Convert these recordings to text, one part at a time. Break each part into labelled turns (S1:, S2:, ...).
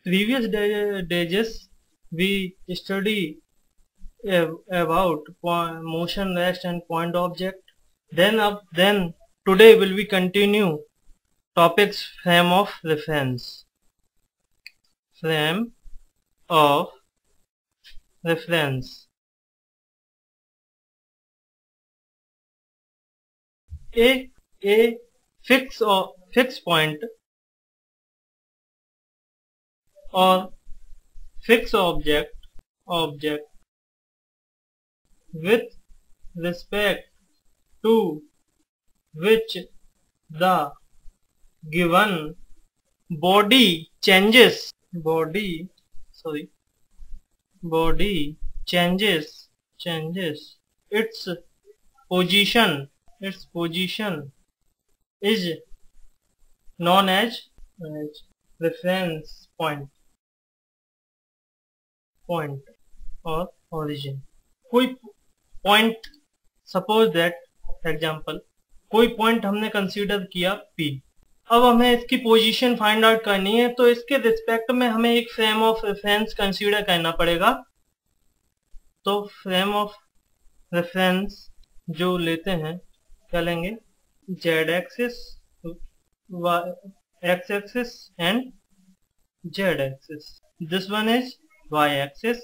S1: previous days we study about motion, rest and point object. Then today will we continue topics frame of reference. Frame of reference. A fixed point or fixed object with respect to which the given body changes its position is known as reference point or origin. कोई point, suppose that example, कोई point हमने consider किया P. अब हमें इसकी position find out करनी है, तो इसके रिस्पेक्ट में हमें एक फ्रेम ऑफ रेफरेंस कंसीडर करना पड़ेगा. तो फ्रेम ऑफ रेफरेंस जो लेते हैं क्या लेंगे, Z axis, X axis and Z axis. This one is Y axis.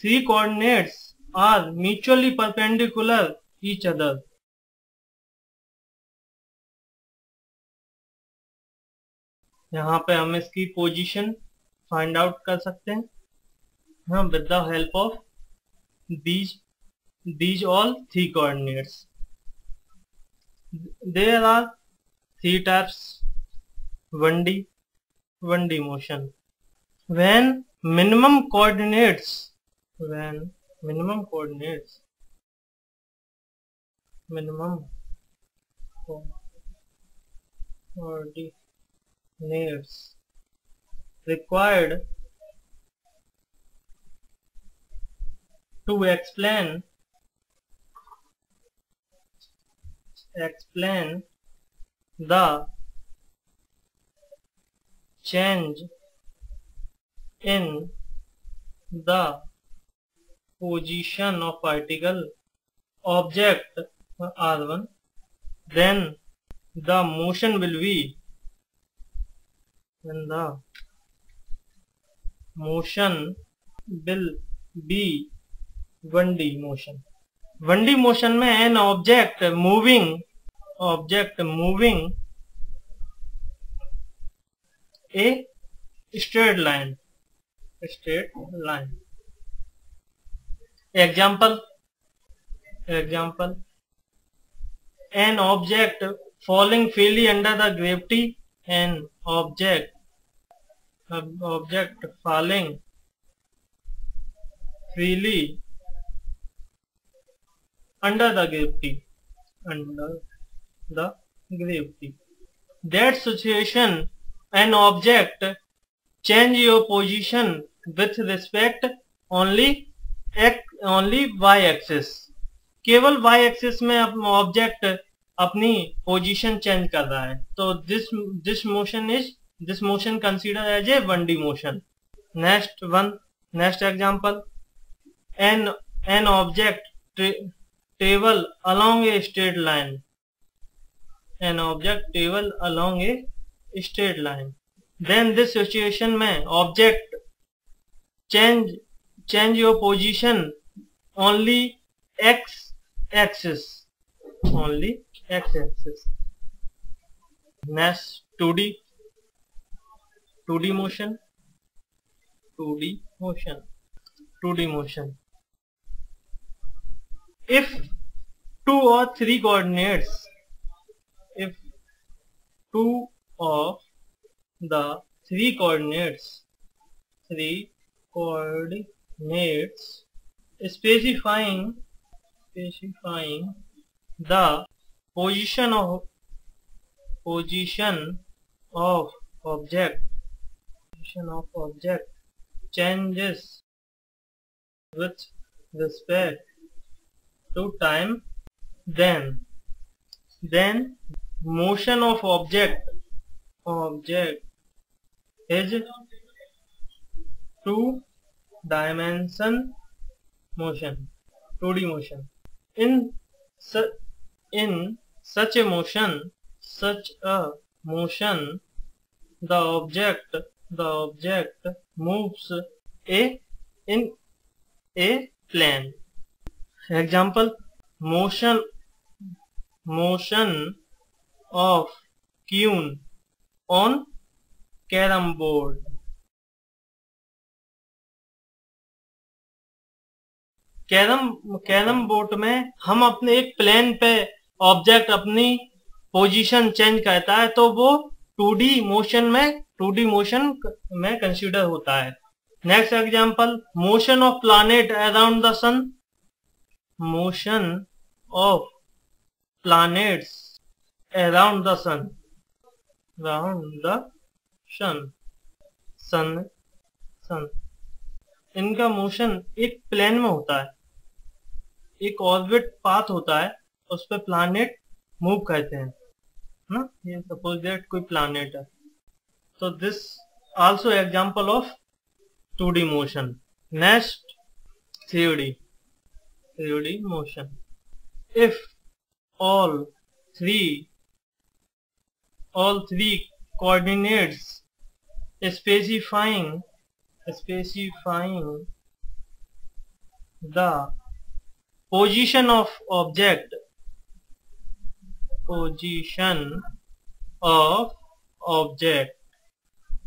S1: Three coordinates are mutually perpendicular each other. यहाँ पे हम इसकी पोजीशन फाइंड आउट कर सकते हैं with the help of these all three coordinates. There are three types 1D motion. When minimum coordinates required to explain the change in the position of vertical object R1, then the motion will be 1D motion. 1D motion में an object moving a straight line. Example, an object falling freely under the gravity. An object falling freely under the gravity. That situation, an object change your position with respect only y axis. केवल y axis में object अपनी position change कर रहा है, तो this motion considered as a 1D motion. Next example, an object travel along a straight line. Then this situation में object change your position only x axis. Next 2D motion. If two or three coordinates, specifying the position of object changes with respect to time, then motion of object is two dimension motion, 2D motion. In in such a motion, the object moves in a plane. Example: motion of queen on carom board. Carrom board में हम अपने एक plane पे object अपनी position change करता है तो वो 2D मोशन में कंसीडर होता है. Next example: motion of planet around the sun. Motion of planets around the sun. Sun इनका मोशन एक प्लेन में होता है, एक ऑर्बिट पाथ होता है, उस पर प्लैनेट मूव करते हैं ना. ये सपोज दैट कोई प्लैनेट है, तो this also example of 2D motion. Next 3D motion. If all three coordinates specifying the position of object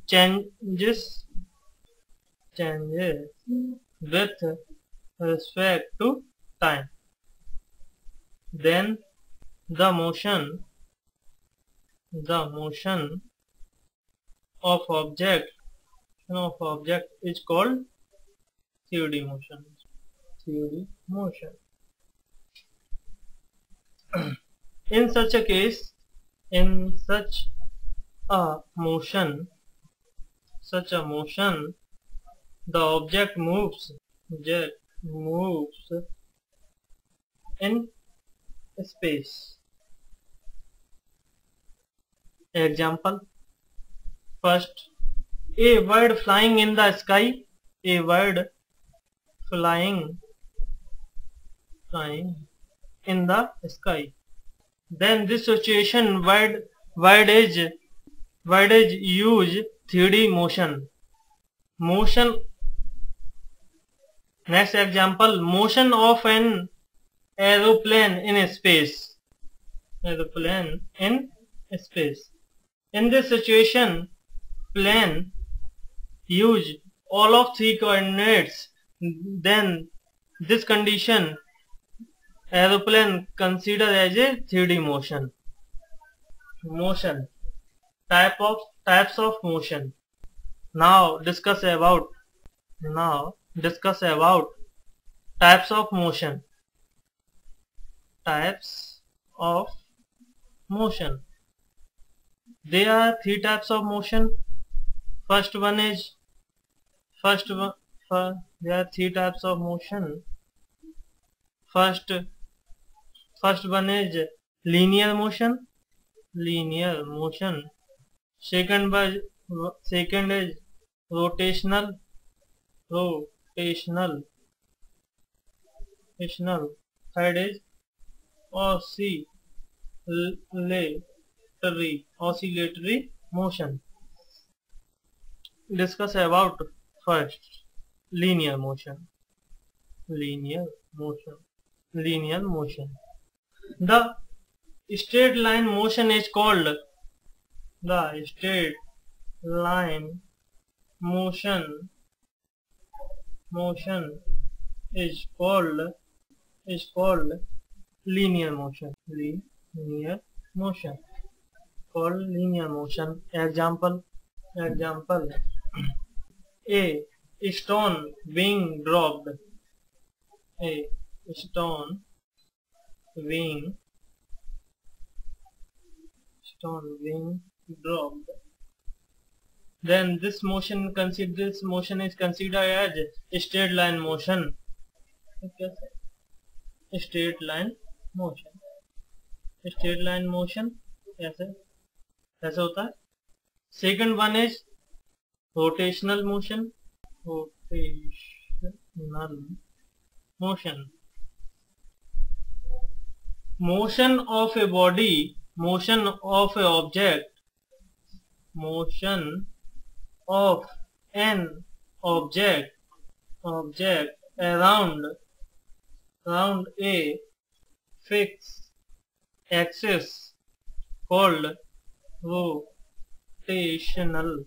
S1: changes with respect to time, then the motion of object is called 3D motion. In such a case, the object moves in space. Example: first, a bird flying in the sky. A bird flying in the sky. Then this situation, bird is use 3D motion. Next example: motion of an aeroplane in space. In this situation, plane use all of three coordinates. Then this condition, aeroplane consider as a 3D motion. Types of motion. Now discuss about types of motion. There are three types of motion. There are three types of motion. First one is linear motion. Second is rotational. Third is oscillatory motion. Discuss about first linear motion. The straight line motion is called linear motion. Example: a stone being dropped. Then this motion is considered as a straight line motion. Straight line motion ऐसे होता है. Second one is rotational motion, rotational motion, motion of a body, motion of a object, motion of an object around a fixed axis called rotational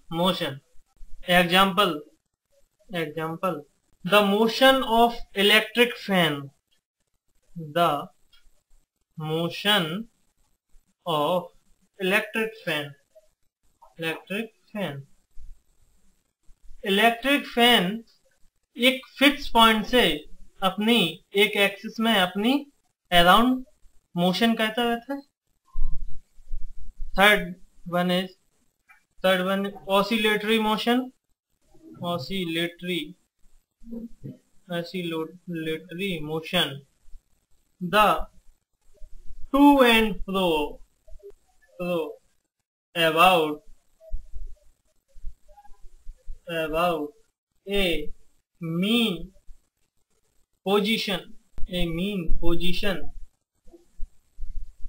S1: motion. Example, the motion of electric fan, the motion of electric fan. Electric fan एक fix point से अपनी एक axis में अपनी around motion करता रहता है. Third one oscillatory motion, the two and fro about a mean position,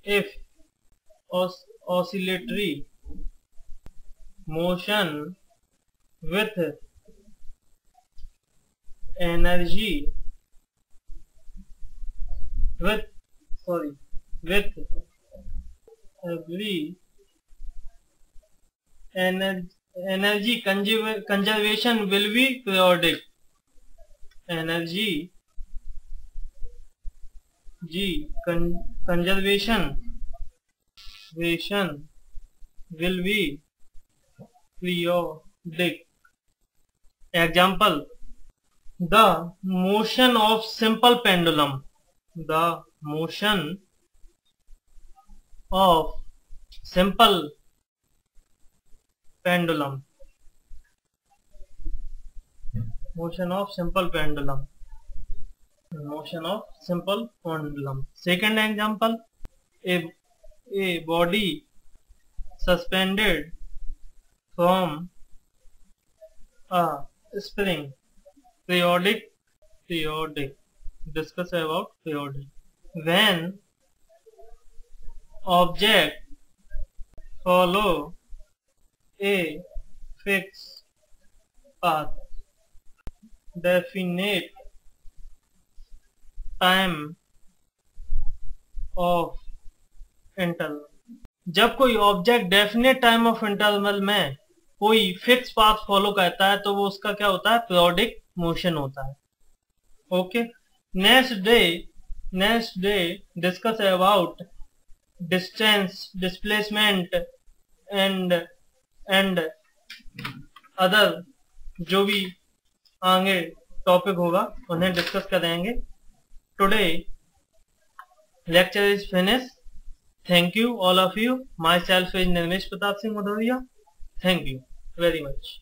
S1: if oscillatory motion with energy energy conservation will be periodic. Energy conservation will be periodic. Example, the motion of simple pendulum, motion of simple pendulum. Second example, a body suspended from a spring. Periodic. Discuss about periodic. When object follow a fixed path, definite time of interval. जब कोई object definite time of interval में कोई fix path follow करता है तो वो उसका क्या होता है? पीरियोडिक मोशन होता है. Okay, next day discuss about distance, displacement and other जो भी आगे टॉपिक होगा उन्हें डिस्कस करेंगे. Today lecture is finished. Thank you all of you. Myself is Nirmesh Pratap Singh Bhadauria. Thank you very much.